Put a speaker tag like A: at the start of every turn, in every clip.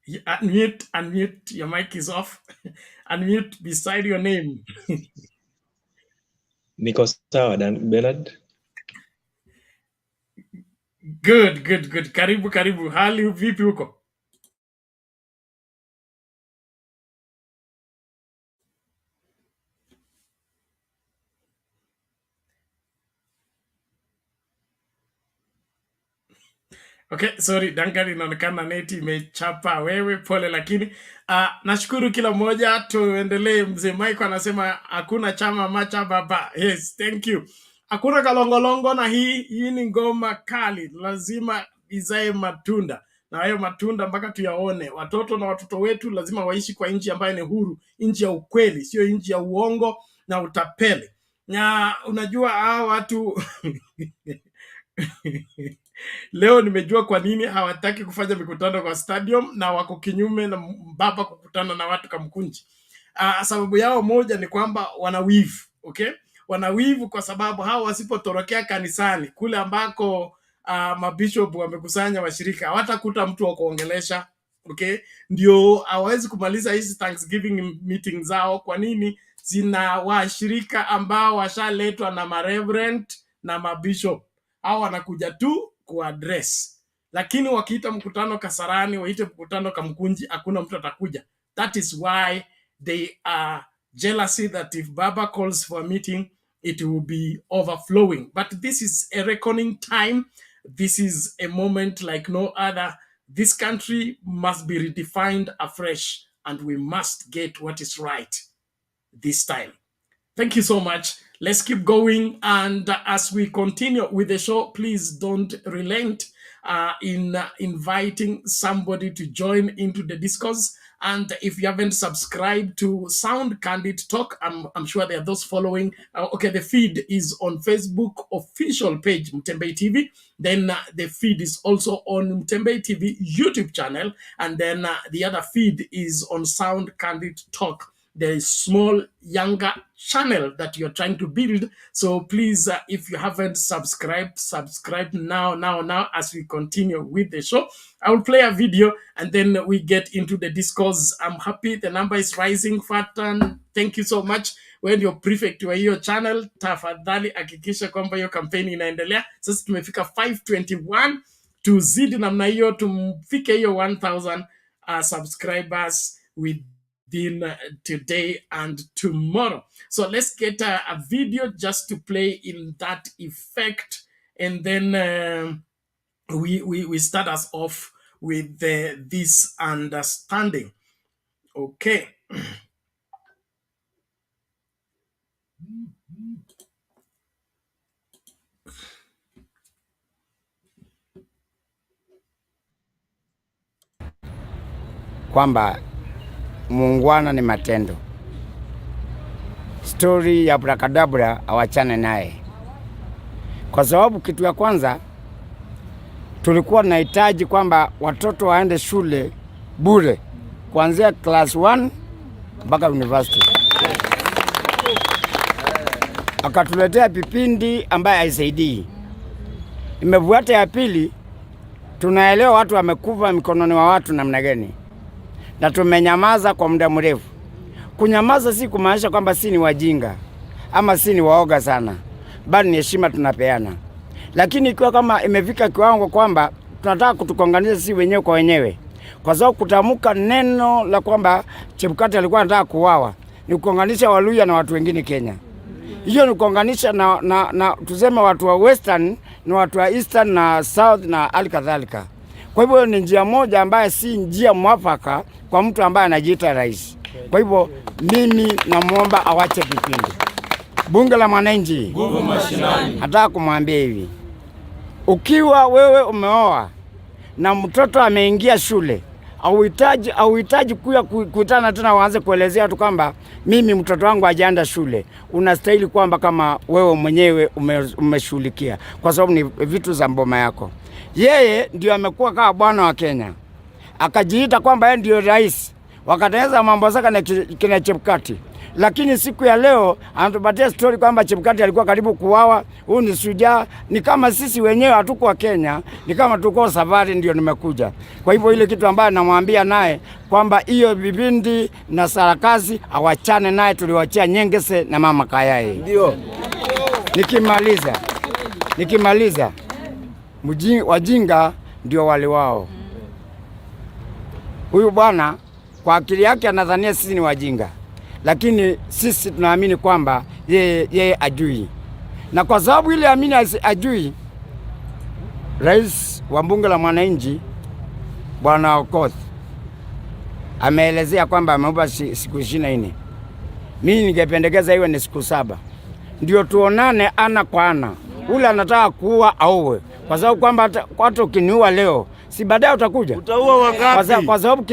A: Unmute. Your mic is off. Unmute beside your name.
B: Niko sawa Bernard.
A: Good. Karibu. Hali vipi huko? Okay, sorry, Duncan, inaonekana neti imechapa wewe, pole. Lakini nashukuru kila mmoja, tuendelee. Mzee Mike anasema hakuna chama macha baba. Yes, thank you. Hakuna kalongolongo, na hii ni ngoma kali, lazima izae matunda, na hayo matunda mpaka tuyaone. Watoto wetu lazima waishi kwa nchi ambayo ni huru, nchi ya ukweli, sio nchi ya uongo na utapeli. Na unajua hao watu leo nimejua kwa nini hawataki kufanya mikutano kwa stadium na wako kinyume na baba kukutana na watu Kamkunji. Sababu yao moja ni kwamba wanawivu, okay? Wanawivu kwa sababu hao wasipotorokea kanisani kule ambako mabishop wamekusanya washirika, hawatakuta mtu wa kuongelesha, okay? Ndio hawezi kumaliza hizi Thanksgiving meeting zao. Kwa nini? Zina washirika ambao washaletwa na mareverend na mabishop. Hao wanakuja tu kuaddress, lakini wakiita mkutano Kasarani, waite mkutano Kamkunji, hakuna mtu atakuja. That is why they are jealousy that if Baba calls for a meeting, it will be overflowing. But this is a reckoning time. This is a moment like no other. This country must be redefined afresh, and we must get what is right this time. Thank you so much. Let's keep going. And as we continue with the show, please don't relent in inviting somebody to join into the discourse. And if you haven't subscribed to Sound Candid Talk, I'm sure there are those following. Okay, the feed is on Facebook official page, Mutembei TV. Then the feed is also on Mutembei TV YouTube channel. And then the other feed is on Sound Candid Talk, the small younger channel that you're trying to build. So please, if you haven't subscribed, subscribe now as we continue with the show. I will play a video and then we get into the discourse. I'm happy the number is rising. Fatan, thank you so much. When you're prefect wa hiyo channel, tafadhali hakikisha kwamba hiyo kampeni inaendelea. Sasa tumefika 521, tuzidi namna hiyo, tumfike hiyo 1000 subscribers with today and tomorrow. So let's get a video just to play in that effect, and then we start us off with this understanding. Okay.
C: Kwamba muungwana ni matendo. Story ya brakadabra awachane naye, kwa sababu kitu ya kwanza tulikuwa tunahitaji kwamba watoto waende shule bure kuanzia class 1 mpaka university. Akatuletea vipindi ambaye haisaidii. Imefuata ya pili, tunaelewa watu wamekufa mikononi wa watu namna gani, na tumenyamaza kwa muda mrefu. Kunyamaza si kumaanisha kwamba si ni wajinga ama si ni waoga sana, bali ni heshima tunapeana. Lakini ikiwa kama imefika kiwango kwamba tunataka kutukonganisha si wenyewe kwa wenyewe, kwa sababu kutamuka neno la kwamba Chebukati alikuwa anataka kuuawa ni kukonganisha Waluya na watu wengine Kenya. Hiyo ni kukonganisha na tuseme watu wa Western na watu wa Eastern na South na alikadhalika. Kwa hivyo ni njia moja ambaye si njia mwafaka kwa mtu ambaye anajiita rais. Kwa hivyo mimi namuomba awache vipindi. Bunge la Mwananchi, nguvu mashinani, nataka kumwambia hivi: ukiwa wewe umeoa na mtoto ameingia shule, auhitaji kuitana tena waanze kuelezea watu kwamba mimi mtoto wangu hajaenda shule. Unastahili kwamba kama wewe mwenyewe umeshughulikia, kwa sababu ni vitu za mboma yako. Yeye ndio amekuwa kama bwana wa Kenya, akajiita kwamba yeye ndio rais, wakatengeneza mambo zake na kina Chebukati. lakini siku ya leo anatupatia story kwamba Chebukati alikuwa karibu kuuawa. Huyu ni shujaa. Ni kama sisi wenyewe hatuko Kenya, ni kama tuko safari ndio nimekuja. Kwa hivyo ile kitu ambayo namwambia naye kwamba hiyo vipindi na sarakasi awachane naye, tuliwachia Nyengese na Mama Kayai. Ndio. Nikimaliza wajinga ndio wale wao. Huyu bwana kwa akili yake anadhania sisi ni wajinga, lakini sisi tunaamini kwamba yeye ajui, na kwa sababu ile amini ajui, rais wa bunge la mwananchi Bwana Govt ameelezea kwamba ameupa siku 24. Mimi ningependekeza iwe ni siku 7, ndio tuonane ana kwa ana. Ule anataka kuua auwe, kwa sababu kwamba hata ukiniua leo si baadaye utakuja. Utaua wangapi? Kwa sababu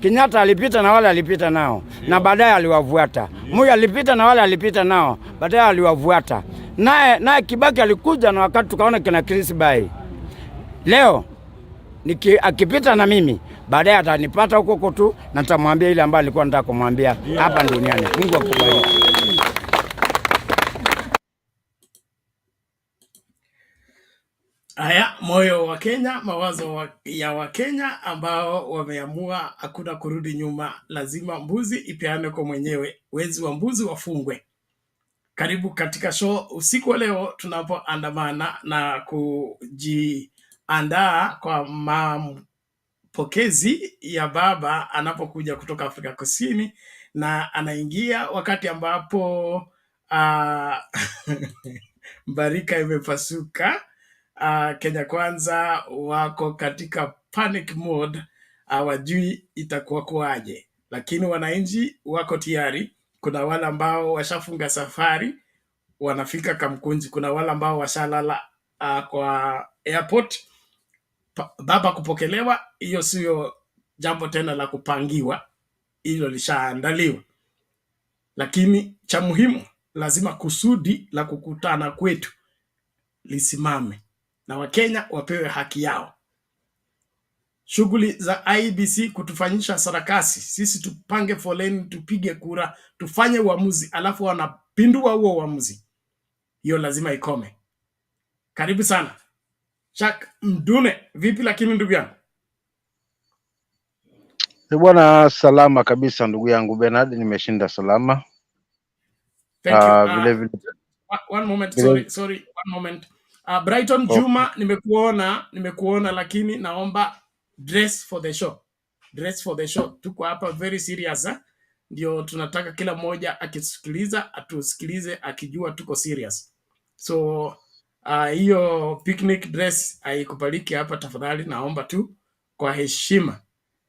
C: Kenyatta alipita na wale alipita nao, na baadaye aliwavuata. Moi alipita na wale alipita nao, baadaye aliwavuata. Naye Kibaki alikuja na wakati tukaona kina Chris Bai. Leo akipita na mimi, baadaye atanipata huko tu na nitamwambia ile ambayo alikuwa nataka kumwambia hapa duniani. Mungu akubariki.
A: Haya, moyo wa Kenya, mawazo ya Wakenya ambao wameamua hakuna kurudi nyuma, lazima mbuzi ipeane kwa mwenyewe, wezi wa mbuzi wafungwe. Karibu katika show usiku wa leo tunapoandamana na kujiandaa kwa mapokezi ya baba anapokuja kutoka Afrika Kusini, na anaingia wakati ambapo mbarika imepasuka. Kenya Kwanza wako katika panic mode, hawajui itakuwa kwaje, lakini wananchi wako tayari. Kuna wale ambao washafunga safari wanafika Kamkunji, kuna wale ambao washalala kwa airport baba kupokelewa. Hiyo sio jambo tena la kupangiwa, hilo lishaandaliwa, lakini cha muhimu lazima kusudi la kukutana kwetu lisimame na Wakenya wapewe haki yao. Shughuli za IEBC kutufanyisha sarakasi, sisi tupange foleni, tupige kura, tufanye uamuzi, alafu wanapindua huo uamuzi, hiyo lazima ikome. Karibu sana Shak Mdune, vipi lakini ndugu yangu?
D: Bwana, salama kabisa ndugu yangu Bernard, nimeshinda salama.
A: Thank you. Vile vile. One moment. Brighton Juma, nimekuona lakini naomba dress for the show. Tuko hapa very serious, ndio tunataka kila mmoja akisikiliza atusikilize akijua tuko serious. So hiyo picnic dress haikubaliki hapa tafadhali, naomba tu kwa heshima,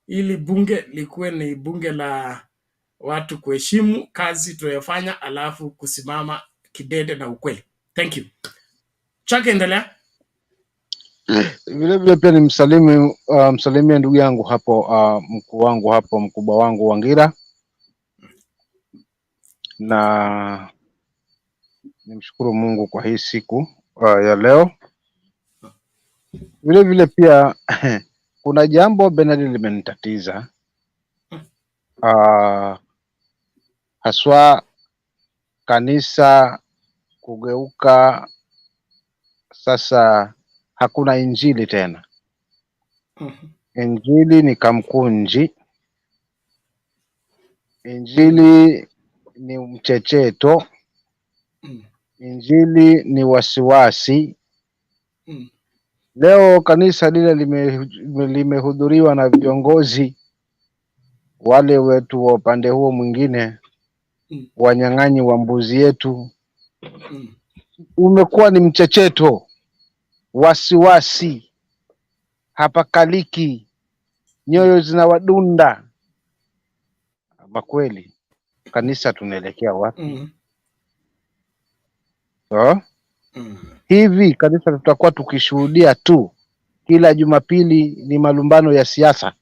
A: ili bunge likuwe ni bunge la watu kuheshimu kazi tunayofanya, alafu kusimama kidede na ukweli. Thank you. Chake endelea.
D: Vile vile pia ni msalimie ndugu yangu hapo, mkuu wangu hapo, mkubwa wangu Wangira, na nimshukuru Mungu kwa hii siku ya leo. Vile vile pia kuna jambo Bernard limenitatiza, haswa kanisa kugeuka sasa, hakuna injili tena. Injili ni Kamkunji, injili ni mchecheto, injili ni wasiwasi. Leo kanisa lile limehudhuriwa na viongozi wale wetu wa upande huo mwingine, wanyang'anyi wa mbuzi yetu. Umekuwa ni mchecheto, wasiwasi, hapakaliki, nyoyo zinawadunda. Makweli kanisa tunaelekea wapi? Hivi kanisa tutakuwa tukishuhudia tu kila Jumapili ni malumbano ya siasa?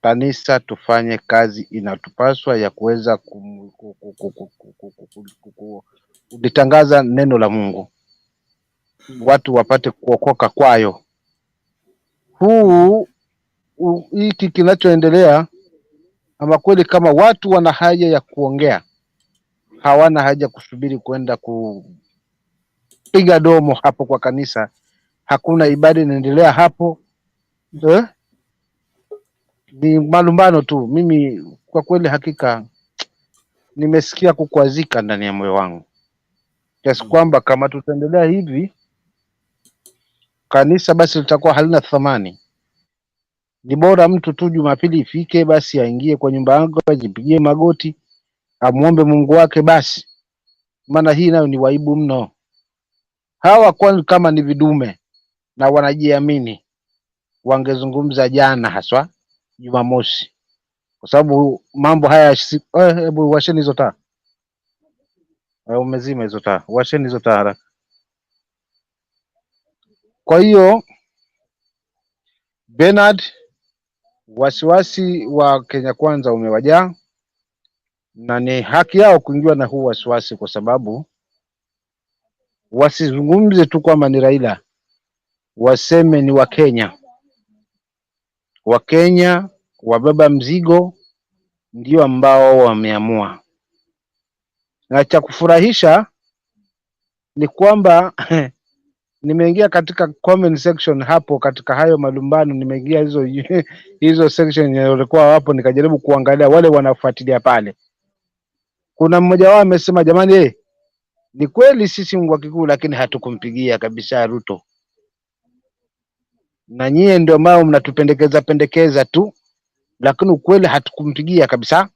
D: Kanisa tufanye kazi inatupaswa ya kuweza kulitangaza neno la Mungu, watu wapate kuokoka kwayo. Hiki kinachoendelea Ama kweli kama watu wana haja ya kuongea, hawana haja kusubiri kwenda kupiga domo hapo kwa kanisa. Hakuna ibada inaendelea hapo Ni malumbano tu. Mimi kwa kweli hakika nimesikia kukwazika ndani ya moyo wangu kiasi kwamba kama tutaendelea hivi kanisa basi litakuwa halina thamani. Ni bora mtu tu Jumapili ifike basi aingie kwa nyumba yake, ajipigie magoti, amuombe Mungu wake basi, maana hii nayo ni waibu mno. Hawa kwani kama ni vidume na wanajiamini wangezungumza jana, haswa Jumamosi, kwa sababu mambo haya hebu washeni hizo taa. Umezima hizo taa, washeni hizo taa haraka. Kwa hiyo Bernard, wasiwasi wa Kenya Kwanza umewajaa na ni haki yao kuingiwa na huu wasiwasi, kwa sababu wasizungumze tu kwamba ni Raila, waseme ni Wakenya. Wakenya wabeba mzigo ndio ambao wameamua, na cha kufurahisha ni kwamba nimeingia katika comment section hapo, katika hayo malumbano nimeingia hizo section walikuwa hapo, nikajaribu kuangalia wale wanafuatilia pale. Kuna mmoja wao amesema, jamani, ni kweli sisi Mungu wa Kikuyu lakini hatukumpigia kabisa Ruto, na nyie ndio ambao mnatupendekeza tu, lakini ukweli hatukumpigia kabisa.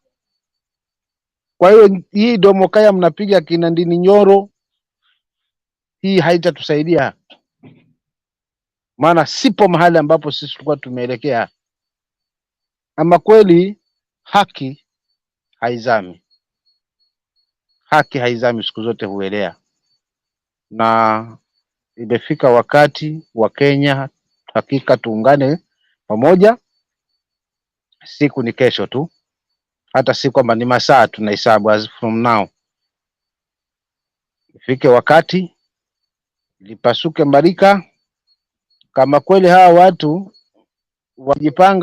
D: Kwa hiyo hii domokaya mnapiga kina Ndini Nyoro, hii haitatusaidia, maana sipo mahali ambapo sisi tulikuwa tumeelekea. Ama kweli haki haizami, haki haizami, siku zote huelea, na imefika wakati wa Kenya hakika tuungane pamoja. Siku ni kesho tu, hata si kwamba ni masaa tunahesabu. As from now, ifike wakati lipasuke mbarika. Kama kweli hawa watu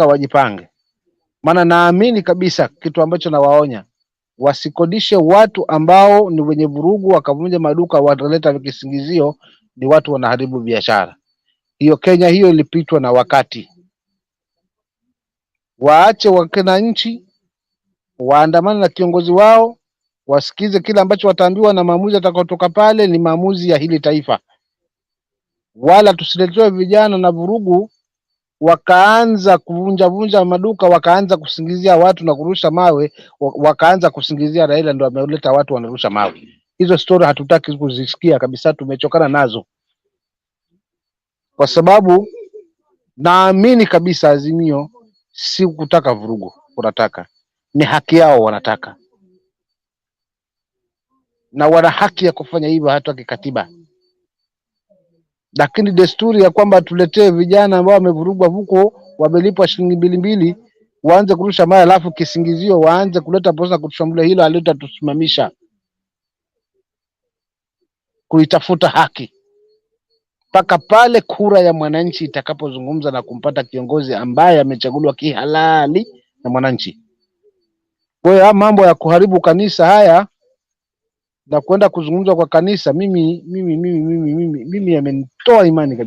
D: wajipange, maana naamini kabisa kitu ambacho nawaonya, wasikodishe watu ambao ni wenye vurugu, wakavunja maduka, wataleta kisingizio ni watu wanaharibu biashara. Hiyo Kenya hiyo ilipitwa na wakati. Waache wananchi waandamane na kiongozi wao, wasikize kile ambacho wataambiwa, na maamuzi atakayotoka pale ni maamuzi ya hili taifa. Wala tusiletewe vijana na vurugu wakaanza kuvunja maduka, wakaanza kusingizia watu na kurusha mawe, wakaanza kusingizia Raila ndio ameleta watu wanarusha mawe. Hizo story hatutaki kuzisikia kabisa, tumechokana nazo, kwa sababu naamini kabisa Azimio si kutaka vurugu, wanataka ni haki yao, wanataka na wana haki ya kufanya hivyo hata kikatiba. Lakini desturi ya kwamba tuletee vijana ambao wamevurugwa huko, wamelipwa shilingi 2 waanze kurusha mawe, alafu kisingizio waanze kuleta posa kutushambulia, hilo halitatusimamisha kuitafuta haki mpaka pale kura ya mwananchi itakapozungumza na kumpata kiongozi ambaye amechaguliwa kihalali na mwananchi. Kwa hiyo mambo ya kuharibu kanisa haya na kwenda kuzungumza kwa kanisa, mimi yamenitoa imani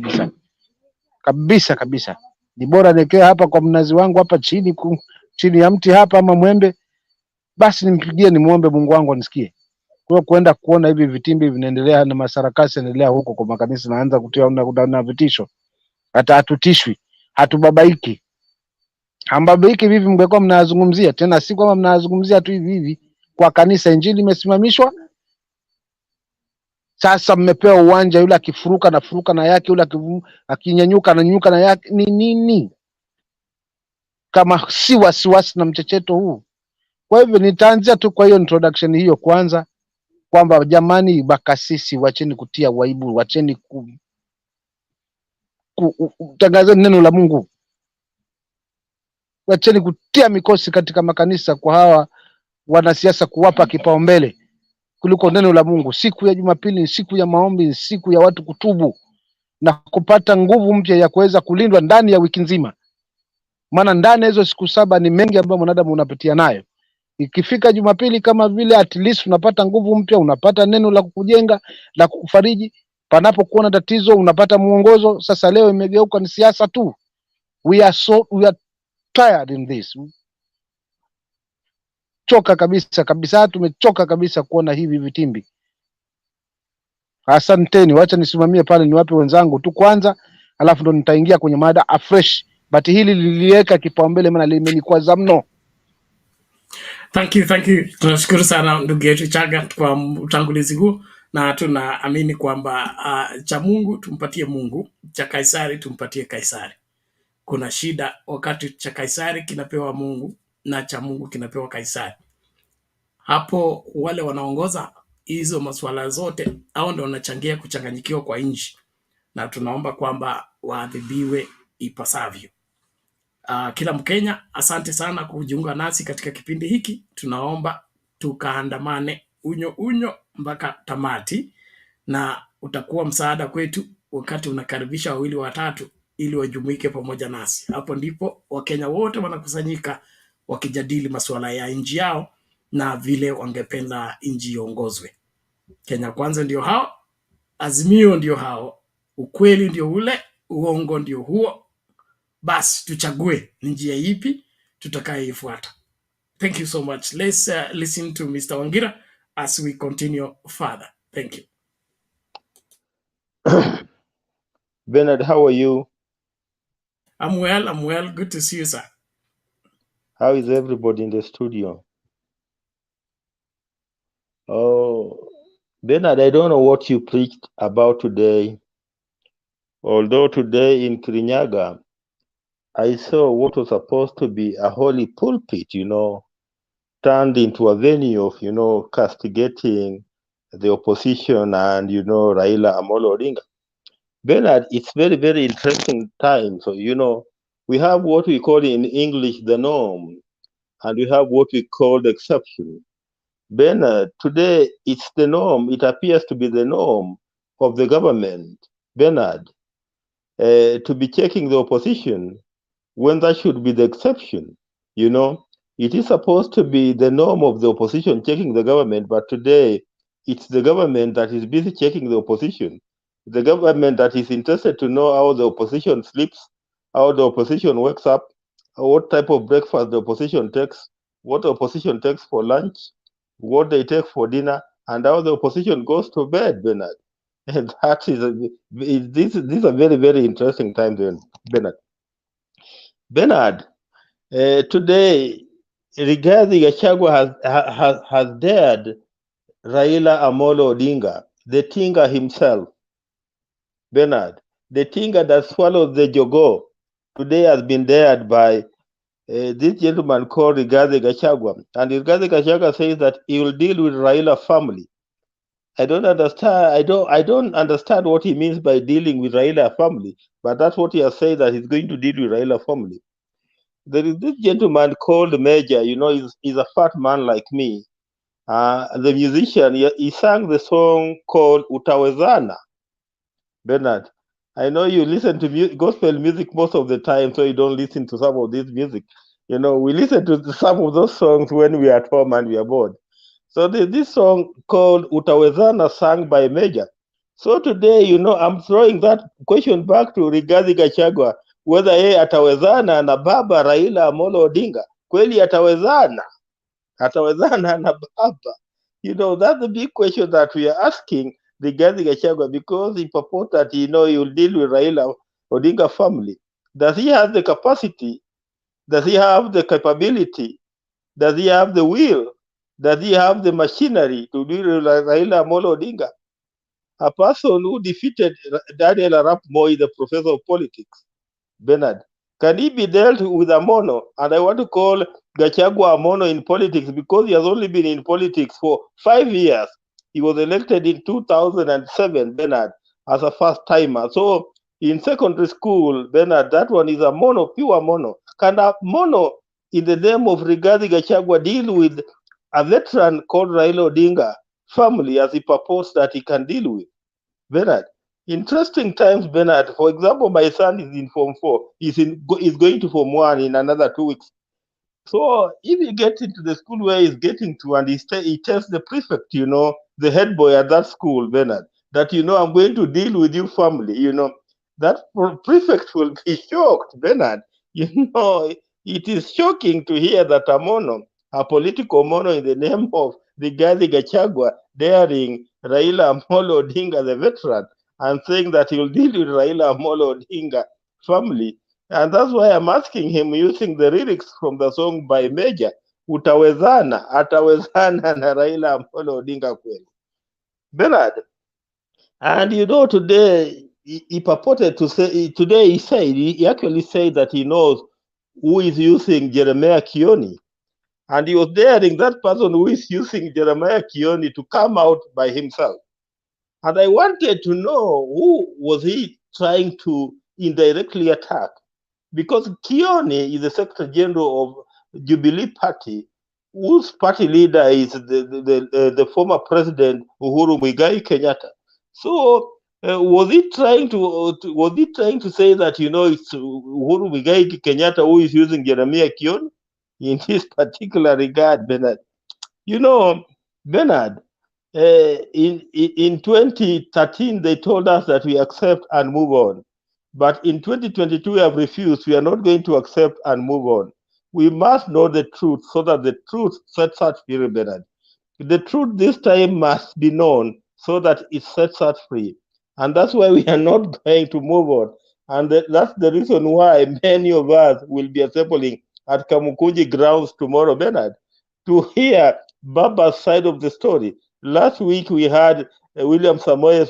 D: kabisa. Ni bora niwekee hapa kwa mnazi wangu hapa chini ya mti hapa, ama mwembe, basi nimpigie, nimuombe Mungu wangu anisikie. Kwa kwenda kuona hivi vitimbi vinaendelea na masarakasi yanaendelea huko kwa makanisa, naanza kutia na vitisho, hata hatutishwi, hatubabaiki. Hambabaiki vipi? Mngekuwa mnazungumzia tena, si kwamba mnazungumzia tu hivi kwa kanisa. Injili imesimamishwa, sasa mmepewa uwanja, yule akifuruka na yake, yule akinyanyuka na yake. Ni nini kama si wasiwasi na mchecheto huu? Kwa hivyo nitaanzia tu kwa hiyo introduction hiyo kwanza, kwamba jamani, bakasisi, wacheni kutia waibu, wacheni kutangaza neno la Mungu, wacheni kutia mikosi katika makanisa kwa hawa wanasiasa, kuwapa kipaumbele kuliko neno la Mungu. Siku ya Jumapili ni siku ya maombi, ni siku ya watu kutubu na kupata nguvu mpya ya kuweza kulindwa ndani ya wiki nzima. maana ndani ya hizo siku 7 ni mengi ambayo mwanadamu unapitia nayo. Ikifika Jumapili kama vile at least unapata nguvu mpya, unapata neno la kukujenga, la kukufariji. Panapokuwa na tatizo unapata muongozo. Sasa leo imegeuka ni siasa tu. We are tired in this. Choka kabisa, tumechoka kabisa kuona hivi vitimbi. Asanteni, wacha nisimamie pale niwape wenzangu tu kwanza, alafu ndo nitaingia kwenye mada afresh. But hili liliweka kipaumbele maana limenikwaza mno.
A: Thank you. Tunashukuru sana ndugu yetu Chaga kwa utangulizi huu, na tunaamini kwamba cha Mungu tumpatie Mungu, cha Kaisari tumpatie Kaisari. Kuna shida wakati cha Kaisari kinapewa Mungu na cha Mungu kinapewa Kaisari. Hapo wale wanaongoza hizo masuala zote au ndio wanachangia kuchanganyikiwa kwa nchi, na tunaomba kwamba waadhibiwe ipasavyo. Kila Mkenya, asante sana kujiunga nasi katika kipindi hiki. Tunaomba tukaandamane unyo mpaka tamati, na utakuwa msaada kwetu wakati unakaribisha wawili watatu ili wajumuike pamoja nasi. Hapo ndipo Wakenya wote wanakusanyika wakijadili masuala ya nchi yao na vile wangependa nchi iongozwe. Kenya Kwanza ndio hao, Azimio ndio hao, ukweli ndio ule, uongo ndio huo. Basi tuchague njia ipi tutakayoifuata. Thank you so much. Let's listen to Mr. Wangira as we continue further. Thank you.
E: Bernard, how are you?
A: I'm well. Good to see you, sir.
E: How is everybody in the studio? Oh, Bernard, I don't know what you preached about today. Although today in Kirinyaga, I saw what was supposed to be a holy pulpit, turned into a venue of, castigating the opposition and, Raila Amolo Odinga. Bernard, it's very, very interesting time. So, we have what we call in English the norm, and we have what we call the exception. Bernard, today it's the norm. It appears to be the norm of the government, Bernard, to be checking the opposition when that should be the exception. It is supposed to be the norm of the opposition checking the government, but today it's the government that is busy checking the opposition. The government that is interested to know how the opposition sleeps, how the opposition wakes up, what type of breakfast the opposition takes, what the opposition takes for lunch, what they take for dinner, and how the opposition goes to bed, Bernard. And that this is a very, very interesting time then, Bernard. Bernard, today, Rigathi Gachagua has dared Raila Amolo Odinga, the Tinga himself. Bernard, the Tinga that swallowed the Jogo, today has been dared by this gentleman called Rigathi Gachagua. And Rigathi Gachagua says that he will deal with Raila family. I don't understand what he means by dealing with Raila family, but that's what he has said, that he's going to deal with Raila family. There is this gentleman called Major, he's a fat man like me. The musician, he sang the song called Utawezana. Bernard, I know you listen to gospel music most of the time, so you don't listen to some of this music. We listen to some of those songs when we are at home and we are bored. So there's this song called Utawezana, sung by Major. So today, I'm throwing that question back to Rigathi Gachagua, whether yeye atawezana na baba Raila Amolo Odinga. Kweli atawezana na baba. That's the big question that we are asking Rigathi Gachagua, because he purports that, he will deal with Raila Odinga family. Does he have the capacity? Does he have the capability? Does he have the will? Does he have the machinery to deal with Raila Amolo Odinga? A person who defeated Daniel Arap Moi, the professor of politics, Bernard, can he be dealt with a mono? And I want to call Gachagua a mono in politics because he has only been in politics for 5 years. He was elected in 2007, Bernard, as a first timer. So in secondary school, Bernard, that one is a mono, pure mono. Can a mono in the name of Rigathi Gachagua deal with a veteran called Raila Odinga family as he purports that he can deal with? Bernard, Interesting times, Bernard. For example, my son is in Form 4. Is going to Form 1 in another 2 weeks. So if you get into the school where he's getting to and he tells the prefect, the head boy at that school, Bernard, that, I'm going to deal with your family, that prefect will be shocked, Bernard. You know, it is shocking to hear that a political mono in the name of Rigathi Gachagua, daring Raila Amolo Odinga, the veteran, and saying that he'll deal with Raila Amolo Odinga family. And that's why I'm asking him using the lyrics from the song by Major, atawezana na Raila Amolo Odinga kweli. Bernard, and today he purported to say, today he actually said that he knows who is using Jeremiah Kioni. And he was daring that person who is using Jeremiah Kioni to come out by himself. And I wanted to know who was he trying to indirectly attack. Because Kioni is the Secretary General of Jubilee Party, whose party leader is the former President Uhuru Muigai Kenyatta. So was he trying to say that it's Uhuru Muigai Kenyatta who is using Jeremiah Kioni in this particular regard, Bernard? Bernard, in 2013 they told us that we accept and move on. But in 2022, we have refused. We are not going to accept and move on. We must know the truth so that the truth sets us free, Bernard. The truth this time must be known so that it sets us free. And that's why we are not going to move on. And that's the reason why many of us will be assembling at Kamukunji grounds tomorrow, Bernard, to hear Baba's side of the story. Last week we had William Samoei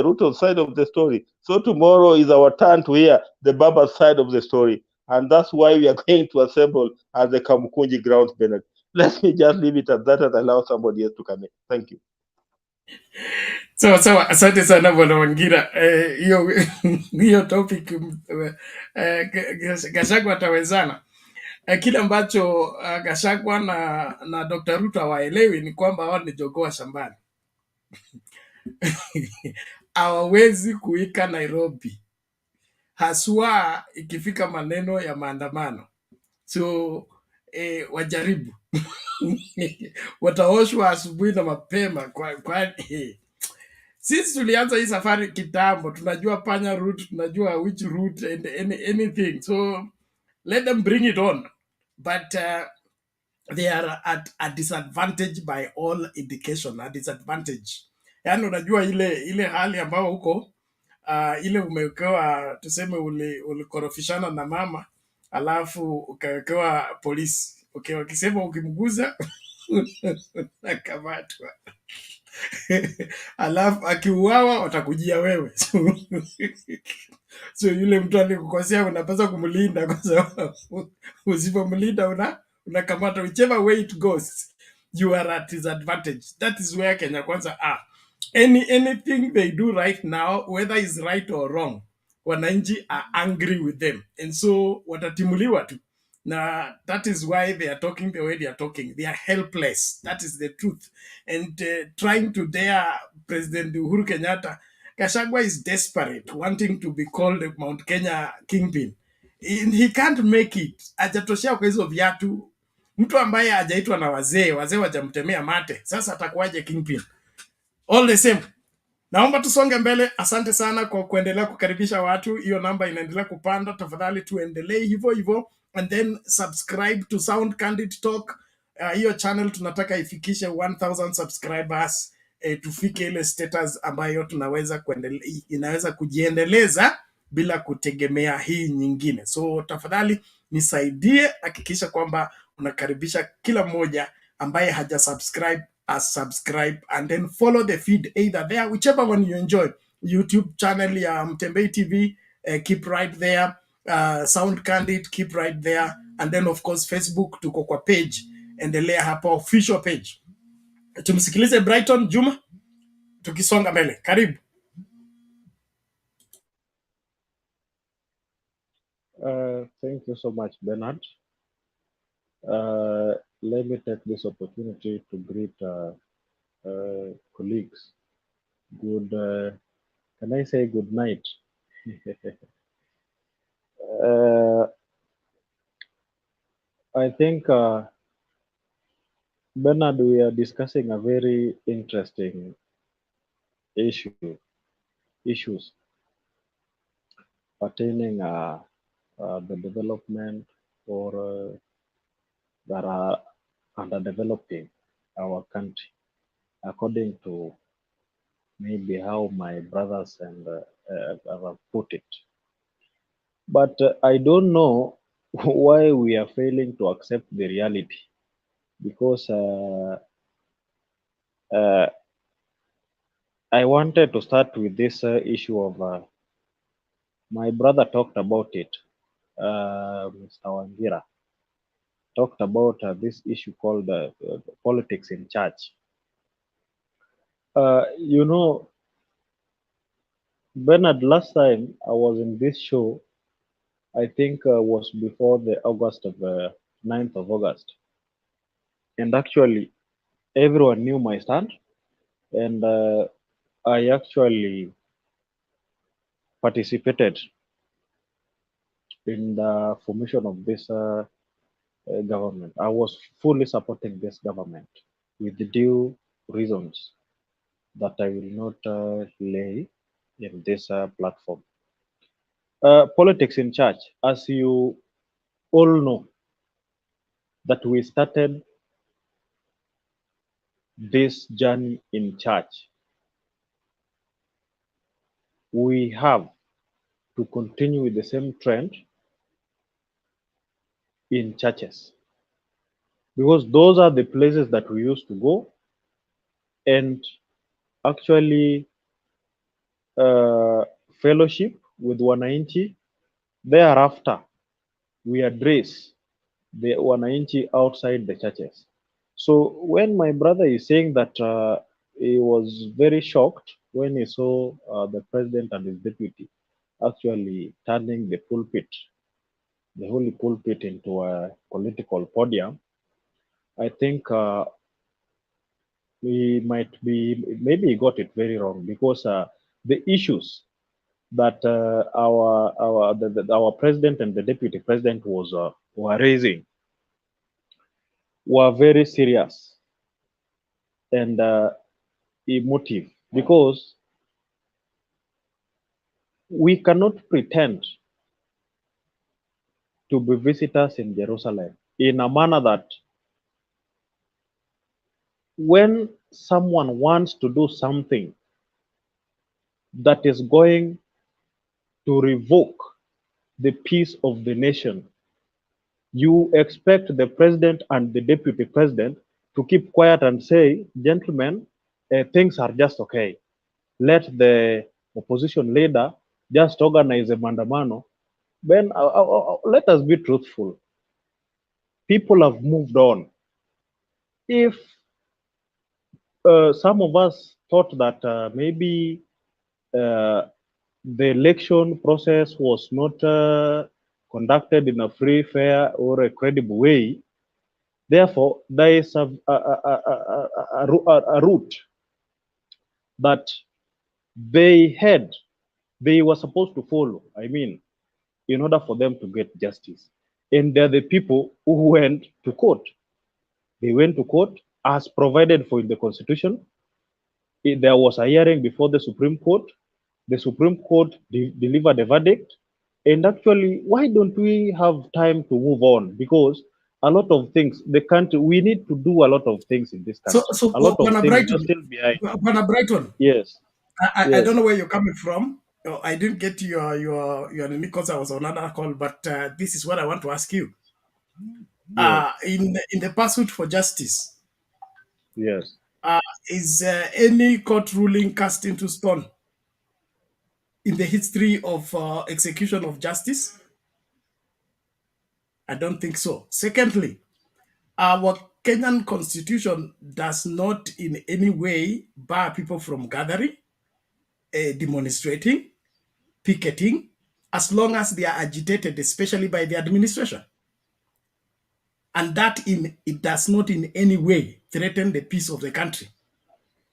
E: Ruto's side of the story. So tomorrow is our turn to hear the Baba side of the story. And that's why we are going to assemble at the Kamukunji grounds, Bernard. Let me just leave it at that and allow somebody else to come in. Thank you.
A: Sawa, asante sana bwana Wangira. Hiyo topic Gachagua atawezana. Kile ambacho Gachagua na Dr. Ruto hawaelewi ni kwamba hao ni jogoo shambani. Hawawezi kuika Nairobi, haswa ikifika maneno ya maandamano. So wajaribu wataoshwa asubuhi na mapema kwa sisi tulianza hii safari kitambo, tunajua panya route, tunajua which route and anything, so let them bring it on, but they are at a disadvantage by all indication, a disadvantage. Yani unajua ile hali ambayo huko ile umewekewa, tuseme ulikorofishana na mama alafu ukawekewa polisi, okay, wakisema ukimguza nakamatwa alafu akiuawa watakujia wewe so yule mtu alikukosea unapaswa kumlinda, kwa sababu usipomlinda unakamata. Whichever way it goes, you are at disadvantage. That is where Kenya Kwanza are. Anything they do right now, whether is right or wrong, wananchi are angry with them, and so watatimuliwa tu. Now, that is why they are talking the way they are talking. They are helpless. That is the truth. And trying to dare President Uhuru Kenyatta, Gachagua is desperate, wanting to be called the Mount Kenya kingpin. He can't make it. Hajatoshea kwa hizo viatu. Mtu ambaye hajaitwa na wazee wajamtemea mate, sasa atakuwaje kingpin? All the same, naomba tusonge mbele. Asante sana kwa kuendelea kukaribisha watu. Hiyo namba inaendelea kupanda, tafadhali tuendelee hivyo hivyo, and then subscribe to Sound Candid Talk. Hiyo channel tunataka ifikishe 1000 subscribers, tufike ile status ambayo tunaweza inaweza kujiendeleza bila kutegemea hii nyingine. So tafadhali nisaidie, hakikisha kwamba unakaribisha kila mmoja ambaye haja subscribe as subscribe, and then follow the feed either there, whichever one you enjoy. YouTube channel ya Mutembei TV, keep right there. Sound Candid, keep right there, and then of course Facebook tuko kwa page, endelea hapa official page. Tumsikilize Brighton Juma tukisonga mbele. Karibu.
B: Thank you so much, Bernard. Let me take this opportunity to greet colleagues. Good Can I say good night? uh, I think, Bernard, we are discussing a very interesting issues pertaining the development or that are underdeveloping our country, according to maybe how my brothers and have put it. But I don't know why we are failing to accept the reality, because uh, I wanted to start with this issue of my brother talked about it. Mr. Wangira talked about this issue called politics in church. You know, Bernard, last time I was in this show, I think was before the August of 9th of August. And actually, everyone knew my stand. And I actually participated in the formation of this government. I was fully supporting this government with the due reasons that I will not lay in this platform. Politics in church, as you all know, that we started this journey in church. We have to continue with the same trend in churches, because those are the places that we used to go and actually uh, fellowship with wananchi. Thereafter, we address the wananchi outside the churches. So when my brother is saying that he was very shocked when he saw the president and his deputy actually turning the pulpit, the holy pulpit, into a political podium, I think he might be, maybe he got it very wrong, because the issues that our president and the deputy president were raising were very serious and emotive, because we cannot pretend to be visitors in Jerusalem in a manner that when someone wants to do something that is going to revoke the peace of the nation, you expect the president and the deputy president to keep quiet and say, gentlemen, things are just okay. Let the opposition leader just organize a mandamano. Then let us be truthful. People have moved on. If some of us thought that maybe uh, the election process was not conducted in a free, fair, or a credible way, therefore, there is a route that they were supposed to follow. I mean, in order for them to get justice. And they're the people who went to court. They went to court as provided for in the Constitution. There was a hearing before the Supreme Court. The Supreme Court delivered a verdict. And actually, why don't we have time to move on? Because a lot of things, the country, we need to do a lot of things in this country.
A: So
B: A lot of
A: Bwana
B: things are
A: Brighton,
B: still behind.
A: Bwana Brighton,
B: Yes,
A: I
B: yes,
A: don't know where you're coming from. I didn't get your name because I was on another call, but this is what I want to ask you.
B: yes,
A: In the pursuit for justice,
B: yes.
A: uh, is any court ruling cast into stone in the history of execution of justice? I don't think so. Secondly, our Kenyan constitution does not in any way bar people from gathering, demonstrating, picketing, as long as they are agitated, especially by the administration. And that it does not in any way threaten the peace of the country.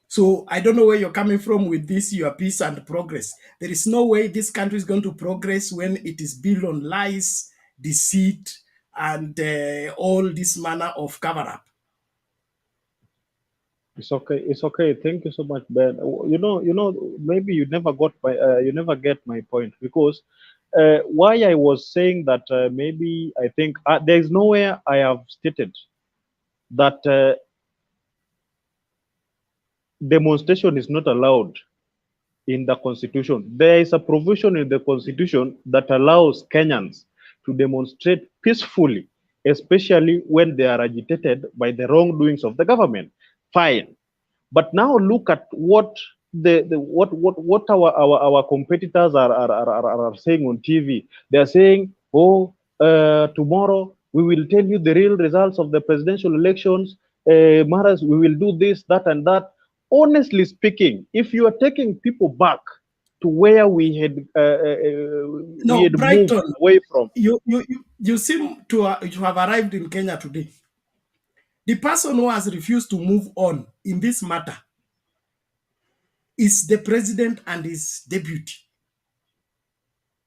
A: So I don't know where you're coming from with this, your peace and progress. There is no way this country is going to progress when it is built on lies, deceit, and all this manner of cover-up.
B: It's okay. It's okay. Thank you so much, Ben. Maybe you never get my point because why I was saying that maybe I think there is nowhere I have stated that demonstration is not allowed in the constitution. There is a provision in the constitution that allows Kenyans to demonstrate peacefully, especially when they are agitated by the wrongdoings of the government. Fine. But now look at what what our competitors are saying on TV. They are saying, oh, tomorrow we will tell you the real results of the presidential elections. Matters, we will do this, that, and that. Honestly speaking, if you are taking people back to where we had
A: No,
B: moved
A: Brighton,
B: away from.
A: you seem to have arrived in Kenya today. The person who has refused to move on in this matter is the president and his deputy.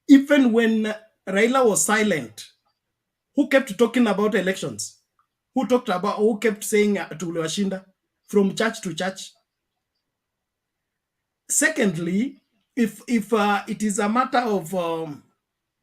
A: Even when Raila was silent, who kept talking about elections? Who kept saying tuliwashinda from church to church? Secondly, if it is a matter of